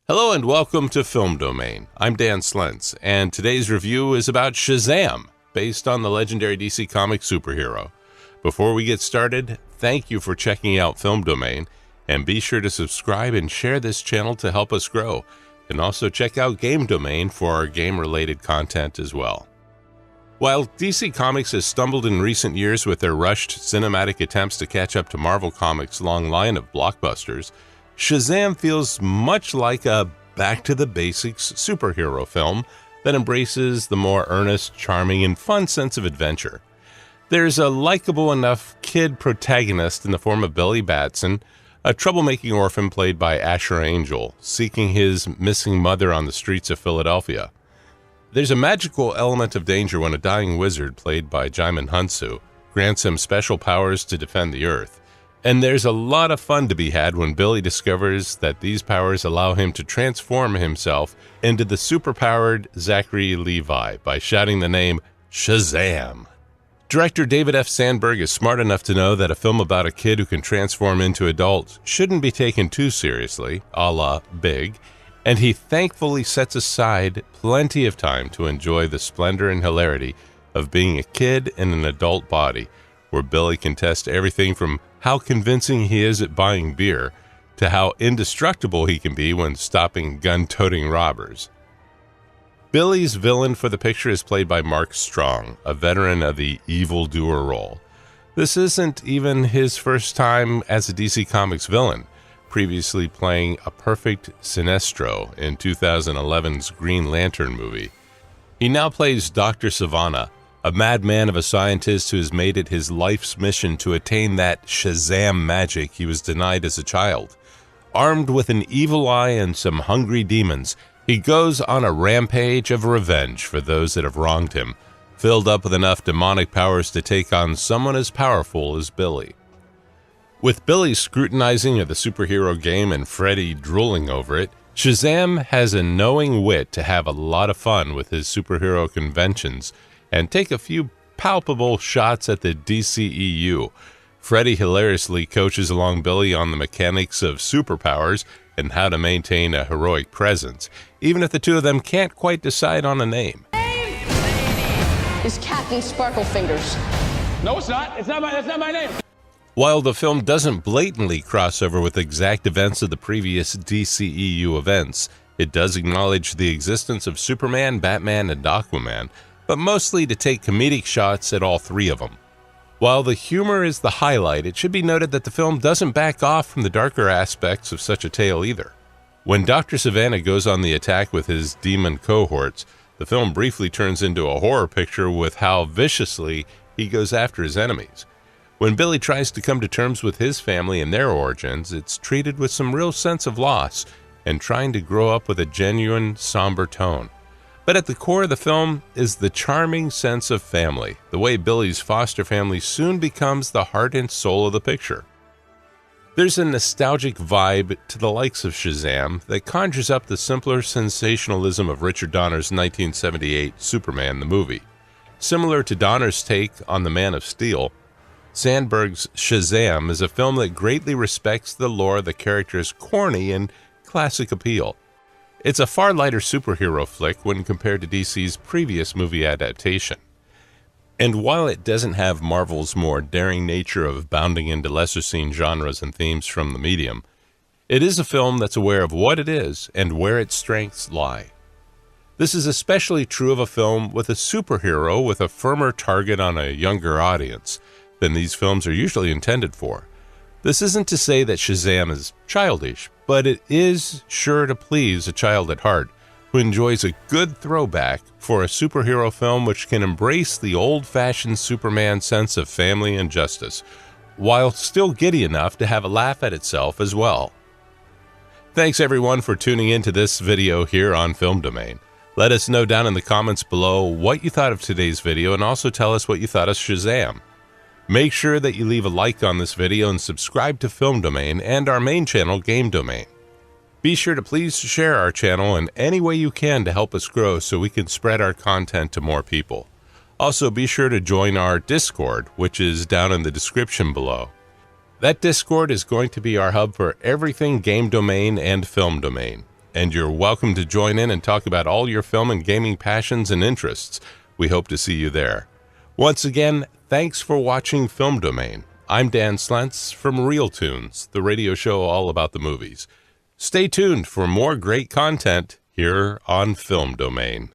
Hello and welcome to Film Domain. I'm Dan Slentz, and today's review is about Shazam, based on the legendary DC Comics superhero. Before we get started, thank you for checking out Film Domain, and be sure to subscribe and share this channel to help us grow. And also check out Game Domain for our game-related content as well. While DC Comics has stumbled in recent years with their rushed cinematic attempts to catch up to Marvel Comics' long line of blockbusters, Shazam feels much like a back-to-the-basics superhero film that embraces the more earnest, charming, and fun sense of adventure. There's a likable enough kid protagonist in the form of Billy Batson, a troublemaking orphan played by Asher Angel, seeking his missing mother on the streets of Philadelphia. There's a magical element of danger when a dying wizard, played by Jaimin Hunsu, grants him special powers to defend the Earth. And there's a lot of fun to be had when Billy discovers that these powers allow him to transform himself into the superpowered Zachary Levi by shouting the name Shazam. Director David F. Sandberg is smart enough to know that a film about a kid who can transform into adults shouldn't be taken too seriously, a la Big, and he thankfully sets aside plenty of time to enjoy the splendor and hilarity of being a kid in an adult body, where Billy can test everything from how convincing he is at buying beer to how indestructible he can be when stopping gun-toting robbers. Billy's villain for the picture is played by Mark Strong, a veteran of the evildoer role. This isn't even his first time as a DC Comics villain, previously playing a perfect Sinestro in 2011's Green Lantern movie. He now plays Dr. Savannah, a madman of a scientist who has made it his life's mission to attain that Shazam magic he was denied as a child. Armed with an evil eye and some hungry demons, he goes on a rampage of revenge for those that have wronged him, filled up with enough demonic powers to take on someone as powerful as Billy. With Billy scrutinizing of the superhero game and Freddy drooling over it, Shazam has a knowing wit to have a lot of fun with his superhero conventions and take a few palpable shots at the DCEU. Freddy hilariously coaches along Billy on the mechanics of superpowers and how to maintain a heroic presence, even if the two of them can't quite decide on a name. Is Captain Sparklefingers. No, it's not. That's not my name. While the film doesn't blatantly cross over with exact events of the previous DCEU events, it does acknowledge the existence of Superman, Batman, and Aquaman, but mostly to take comedic shots at all three of them. While the humor is the highlight, it should be noted that the film doesn't back off from the darker aspects of such a tale either. When Dr. Savannah goes on the attack with his demon cohorts, the film briefly turns into a horror picture with how viciously he goes after his enemies. When Billy tries to come to terms with his family and their origins, it's treated with some real sense of loss and trying to grow up with a genuine, somber tone. But at the core of the film is the charming sense of family, the way Billy's foster family soon becomes the heart and soul of the picture. There's a nostalgic vibe to the likes of Shazam that conjures up the simpler sensationalism of Richard Donner's 1978 Superman the movie. Similar to Donner's take on The Man of Steel, Sandberg's Shazam is a film that greatly respects the lore of the character's corny and classic appeal. It's a far lighter superhero flick when compared to DC's previous movie adaptation. And while it doesn't have Marvel's more daring nature of bounding into lesser-seen genres and themes from the medium, it is a film that's aware of what it is and where its strengths lie. This is especially true of a film with a superhero with a firmer target on a younger audience than these films are usually intended for. This isn't to say that Shazam is childish, but it is sure to please a child at heart who enjoys a good throwback for a superhero film which can embrace the old-fashioned Superman sense of family and justice, while still giddy enough to have a laugh at itself as well. Thanks everyone for tuning into this video here on Film Domain. Let us know down in the comments below what you thought of today's video, and also tell us what you thought of Shazam. Make sure that you leave a like on this video and subscribe to Film Domain and our main channel, Game Domain. Be sure to please share our channel in any way you can to help us grow so we can spread our content to more people. Also, be sure to join our Discord, which is down in the description below. That Discord is going to be our hub for everything Game Domain and Film Domain. and you're welcome to join in and talk about all your film and gaming passions and interests. We hope to see you there. Once again, thanks for watching Film Domain. I'm Dan Slentz from Real Tunes, the radio show all about the movies. Stay tuned for more great content here on Film Domain.